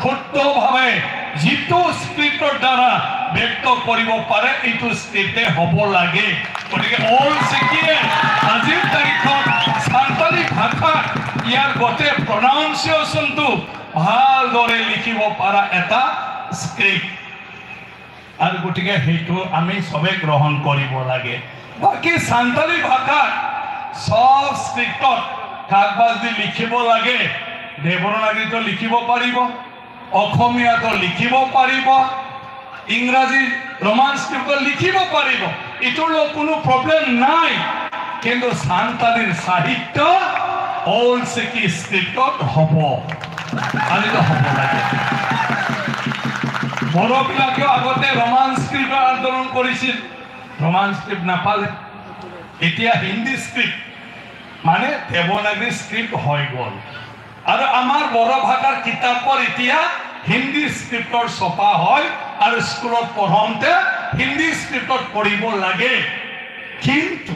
শুদ্ধভাৱে যিটো স্ক্ৰিপ্টৰ দ্বাৰা ব্যক্ত কৰিব পাৰে এইটো স্ক্ৰিপ্টে হ'ব লাগে গতিকে অল চিকিয়ে আজিৰ তাৰিখত সান্তালী ভাষা ইয়াৰ গোটেই প্ৰনাউন্সিয়েশ্যনটো ভালদৰে লিখিব পৰা এটা স্ক্ৰিপ্ট আৰু গতিকে সেইটো আমি সবে গ্ৰহণ কৰিব লাগে বাকি সান্তালী ভাষা সব স্ক্ৰিপ্টত কাগজ দি লিখিব লাগে দেৱনাগৰীটো লিখিব পাৰিব অসমীয়াটো লিখিব পাৰিব ইংৰাজী ৰোমান স্ক্ৰিপ্টত লিখিব পাৰিব ইটোৰ কোনো প্ৰব্লেম নাই কিন্তু সান্তালীৰ সাহিত্য অল চিকি স্ক্ৰিপ্টত হ'ব আনিটো হ'ব লাগে বড়োবিলাকে আগতে ৰোমান স্ক্ৰিপ্টৰ আন্দোলন কৰিছিল ৰোমান স্ক্ৰিপ্ট নাপালে এতিয়া হিন্দী স্ক্ৰিপ্ট মানে দেৱনাগৰী স্ক্ৰিপ্ট হৈ গ'ল আৰু আমাৰ বড়ো ভাষাৰ কিতাপৰ এতিয়া হিন্দী স্ক্ৰিপ্টৰ ছপা হয় আৰু স্কুলত পঢ়াওঁতে হিন্দী স্ক্ৰিপ্টত পঢ়িব লাগে কিন্তু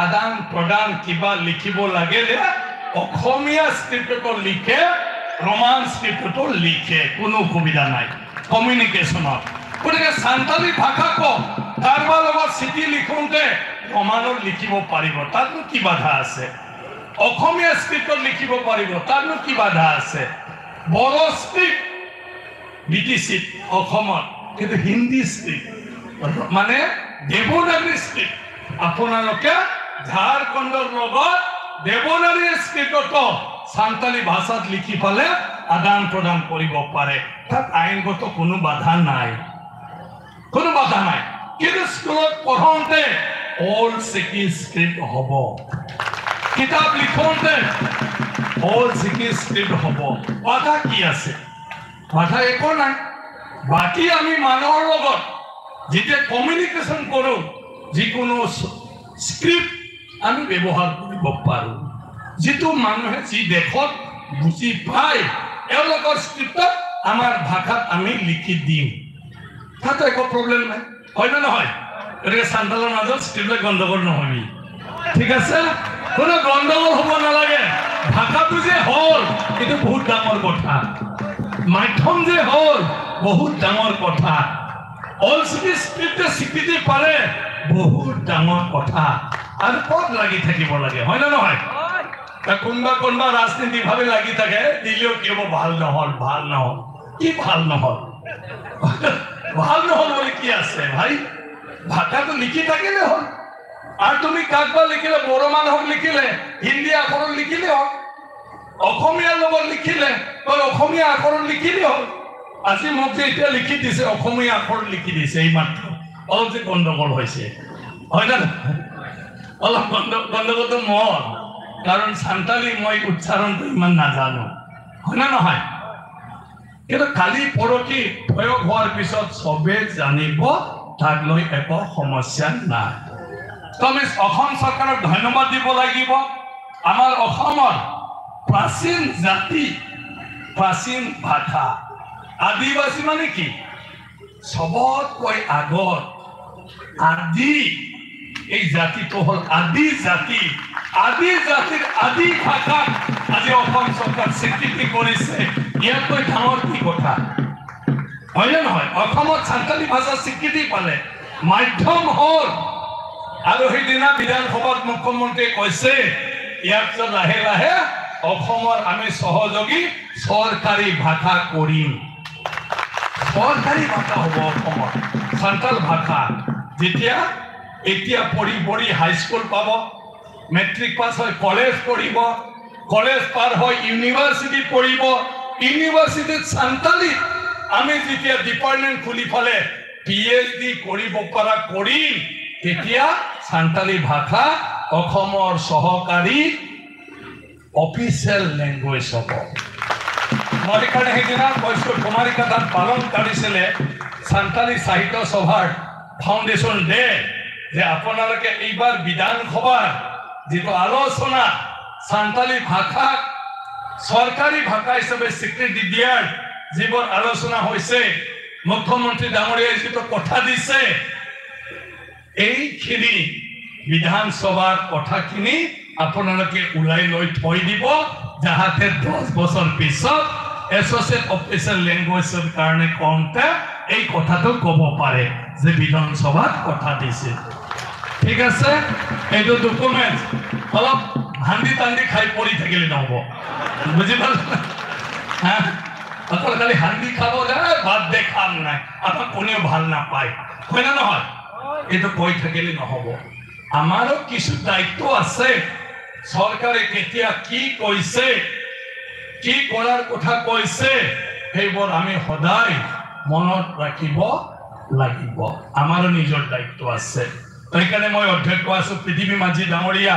আদান প্ৰদান কিবা লিখিব লাগিলে অসমীয়া স্ক্ৰিপ্টত লিখে ৰোমান স্ক্ৰিপ্টত লিখে কোনো অসুবিধা নাই কমিউনিকেশ্যনত গতিকে সান্তালী ভাষাক কাৰোবাৰ লগত চিঠি লিখোঁতে ৰোমানত লিখিব পাৰিব তাতনো কি বাধা আছে অসমীয়া স্ক্ৰিপ্টত লিখিব পাৰিব তাতনো কি বাধা আছে বড়ো স্ক্ৰিপ্ট বিটিচিত অসমত কিন্তু হিন্দী স্ক্ৰিপ্ট মানে দেৱনাগৰী স্ক্ৰিপ্ট আপোনালোকে ঝাৰখণ্ডৰ লগত দেৱনাগৰী স্ক্ৰিপ্টত সান্তালী ভাষাত লিখি পালে আদান প্ৰদান কৰিব পাৰে তাত আইনগত কোনো বাধা নাই কিন্তু স্কুলত পঢ়াওঁতে অল চিকি স্ক্ৰিপ্ট হ'ব কিতাপ লিখোঁতে অল চিকি স্ক্ৰিপ্ট হ'ব বাধা কি আছে বাধা একো নাই বাকী আমি মানুহৰ লগত যেতিয়া কমিউনিকেশ্যন কৰোঁ যিকোনো স্ক্ৰিপ্ট আমি ব্যৱহাৰ কৰিব পাৰোঁ যিটো মানুহে যি দেশত বুজি পায় এওঁলোকৰ স্ক্ৰিপ্টত আমাৰ ভাষাত আমি লিখি দিম তাতো একো প্ৰব্লেম নাই হয় নে নহয় গতিকে সান্তালৰ মাজত স্ক্ৰিপ্টত গণ্ডগোল নহবি ঠিক আছে কোনো গণ্ডগোল হ'ব নালাগে ভাষাটো যে হ'ল এইটো বহুত ডাঙৰ কথা মাধ্যম যে হ'ল বহুত ডাঙৰ কথা অল চিকি স্ক্ৰিপ্টে স্বীকৃতি পালে বহুত ডাঙৰ কথা আৰু ক'ত লাগি থাকিব লাগে হয় নে নহয় কোনোবা ৰাজনীতিভাৱে লাগি থাকে দিলেও কি হ'ব ভাল নহ'ল কি ভাল নহ'ল বুলি কি আছে ভাই ভাষাটো লিখি থাকিলে হ'ল আৰু তুমি কাকবা লিখিলে বড়ো মানুহক লিখিলে হিন্দী আখৰত লিখিলে হ'ল অসমীয়াৰ লগত লিখিলে তই অসমীয়া আখৰত লিখিলে হ'ল আজি মোক যে এতিয়া লিখি দিছে অসমীয়া আখৰত লিখি দিছে এই মাত্ৰ অলপ যে গণ্ডগোল হৈছে হয় না অলপ গণ্ডগোলটো মোৰ কাৰণ সান্তালী মই উচ্চাৰণটো ইমান নাজানো হয় না নহয় কিন্তু কালি পৰহি প্ৰয়োগ হোৱাৰ পিছত চবে জানিব তাক লৈ একো সমস্যা নাই তুমি অসম চৰকাৰক ধন্যবাদ দিব লাগিব আমাৰ অসমৰ প্ৰাচীন জাতি প্ৰাচীন ভাষা আদিবাসী মানে কি সবতকৈ আগত আদি এই জাতিটো হ'ল আদি জাতিৰ আদি ভাষা আজি অসম চৰকাৰ স্বীকৃতি কৰিছে ইয়াতকৈ ডাঙৰ কি কথা হয় নে নহয় অসমত সান্তালী ভাষা স্বীকৃতি পালে মাধ্যম হ'ল আৰু সেইদিনা বিধানসভাত মুখ্যমন্ত্ৰীয়ে কৈছে ইয়াৰ পিছত লাহে লাহে অসমৰ আমি সহযোগী চৰকাৰী ভাষা কৰিম চৰকাৰী ভাষা হ'ব অসমত সান্তাল ভাষা যেতিয়া এতিয়া পঢ়ি হাইস্কুল পাব মেট্ৰিক পাছ হয় কলেজ পঢ়িব কলেজ পাৰ হয় ইউনিভাৰ্চিটি পঢ়িব ইউনিভাৰ্চিটিত সান্তালীত আমি যেতিয়া ডিপাৰ্টমেণ্ট খুলি ফালে PhD কৰিব পৰা কৰিম তেতিয়া সান্তালী ভাষা অসমৰ সহকাৰী অফিচিয়েল লেংগুৱেজ হ'ব মই কাৰণে সেইদিনা কৈছোঁ কুমাৰিকা তাত পালন কৰিছিলে সান্তালী সাহিত্য সভাৰ ফাউণ্ডেশ্যন ডে যে আপোনালোকে এইবাৰ বিধানসভাৰ যিটো আলোচনা সান্তালী ভাষাক চৰকাৰী ভাষা হিচাপে স্বীকৃতি দিয়াৰ যিবোৰ আলোচনা হৈছে মুখ্যমন্ত্ৰী ডাঙৰীয়াই যিটো কথা দিছে এইখিনি বিধানসভাৰ কথাখিনি আপোনালোকে ওলাই লৈ থৈ দিব যাহাতে 10 বছৰ পিছত এছ'চিয়েট অফিচিয়েল লেংগুৱেজৰ কাৰণে কওঁতে এই কথাটো ক'ব পাৰে যে বিধানসভাত কথা দিছে ঠিক আছে এইটো ডকুমেণ্ট অলপ হান্দি তান্দি খাই পৰি থাকিলে নহ'ব বুজি পালে হা অকল খালি হান্দি খাব যায় বাদ দে খাম নাই আপোনাক কোনেও ভাল নাপায় হয় না নহয় এইটো কৈ থাকিলে নহ'ব আমাৰো কিছু দায়িত্ব আছে চৰকাৰে কেতিয়া কি কৈছে কি কৰাৰ কথা কৈছে সেইবোৰ আমি সদায় মনত ৰাখিব লাগিব আমাৰো নিজৰ দায়িত্ব আছে সেইকাৰণে মই অধ্যক্ষ আছো পৃথিৱী মাঝি ডাঙৰীয়া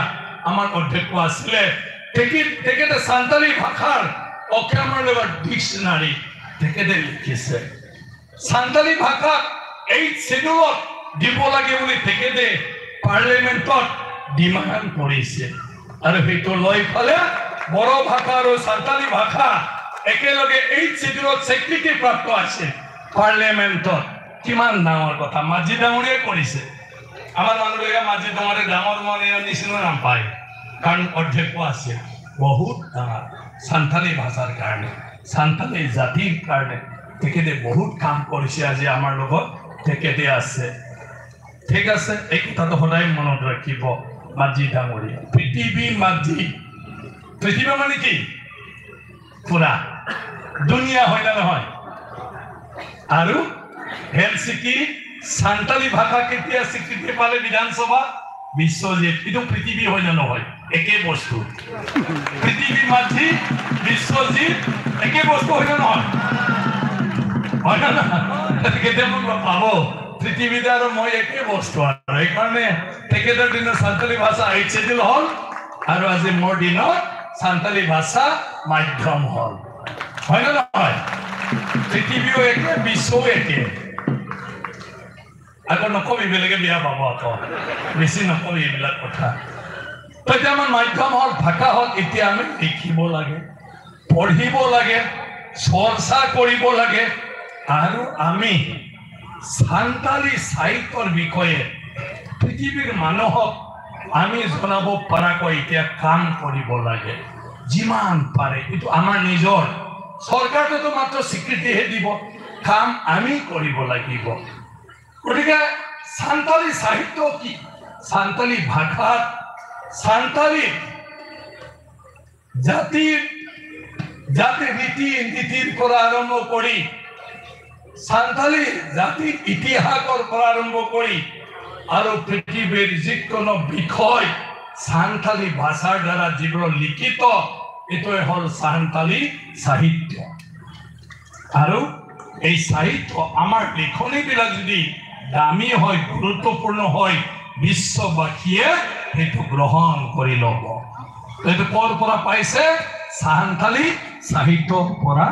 আমাৰ অধ্যক্ষ আছিলে তেখেতে সান্তালী ভাষাৰ অক্ষমৰ লগত ডিকশ্যনাৰী তেখেতে লিখিছে সান্তালী ভাষা এই শিডিউলত দিব লাগে বুলি তেখেতে পাৰ্লিমেণ্টত ডিমাণ্ড কৰিছে আৰু সেইটো লৈ ফালে বড়ো ভাষা আৰু সান্তালী ভাষা একেলগে এই শিডিউলত স্বীকৃতি প্ৰাপ্ত আছে পাৰ্লিমেণ্টত কিমান ডাঙৰ কথা মাঝি ডাঙৰীয়াই কৰিছে আমাৰ মানুহবিলাকে মাঝি ডাঙৰে ডাঙৰ মানে নিচিনা নাম পায় কাৰণ অধ্যক্ষ আছে বহুত ডাঙৰ সান্তালী ভাষাৰ কাৰণে সান্তালী জাতিৰ কাৰণে তেখেতে বহুত কাম কৰিছে আজি আমাৰ লগত তেখেতে আছে ঠিক আছে এই কথাটো সদায় মনত ৰাখিব মাঝি ডাঙৰীয়া পৃথিৱী মাঝি পৃথিৱী মানে কি পুৰা দুনিয়া হয় না নহয় আৰু হেলচিকি সান্তালী ভাষা কেতিয়া স্বীকৃতি পালে বিধানসভা বিশ্বজিৎ এইটো পৃথিৱী হয় না নহয় একে বস্তু পৃথিৱী মাঝি বিশ্বজিৎ একে বস্তু হয় না নহয় হয় না তেখেতে মোক পাব পৃথিৱীতে আৰু মই একে বস্তু আৰু সেইকাৰণে তেখেতৰ দিনত সান্তালী ভাষা আইচিডিল হ'ল আৰু আজি মোৰ দিনত সান্তালী ভাষা মাধ্যম হ'ল হয় না নহয় পৃথিৱীও একে বিশ্বও একে আকৌ নকবি বেলেগে বিয়া পাব আকৌ বেছি নকবি এইবিলাক কথা তেতিয়া আমাৰ মাধ্যম হ'ল ভাষা হ'ল এতিয়া আমি লিখিব লাগে পঢ়িব লাগে চৰ্চা কৰিব লাগে আৰু আমি সান্তালী সাহিত্যৰ বিষয়ে পৃথিৱীৰ মানুহক আমি জনাব পৰাকৈ এতিয়া কাম কৰিব লাগে যিমান পাৰে এইটো আমাৰ নিজৰ চৰকাৰটো মাত্ৰ স্বীকৃতিহে দিব কাম আমি কৰিব লাগিব গতিকে সান্তালী সাহিত্য কি সান্তালী ভাষা সান্তালী জাতিৰ ৰীতি নীতিৰ পৰা আৰম্ভ কৰি সান্তালী জাতিৰ ইতিহাসৰ পৰা আৰম্ভ কৰি আৰু পৃথিৱীৰ যিকোনো বিষয় সান্তালী ভাষাৰ দ্বাৰা যিবোৰ লিখিত এইটোৱে হ'ল সান্তালী সাহিত্য আৰু এই সাহিত্য আমাৰ লিখনিবিলাক যদি দামী হয় গুৰুত্বপূৰ্ণ হয় বিশ্ববাসীয়ে সেইটো গ্ৰহণ কৰি ল'ব এইটো ক'ৰ পৰা পাইছে সান্তালী সাহিত্যৰ পৰা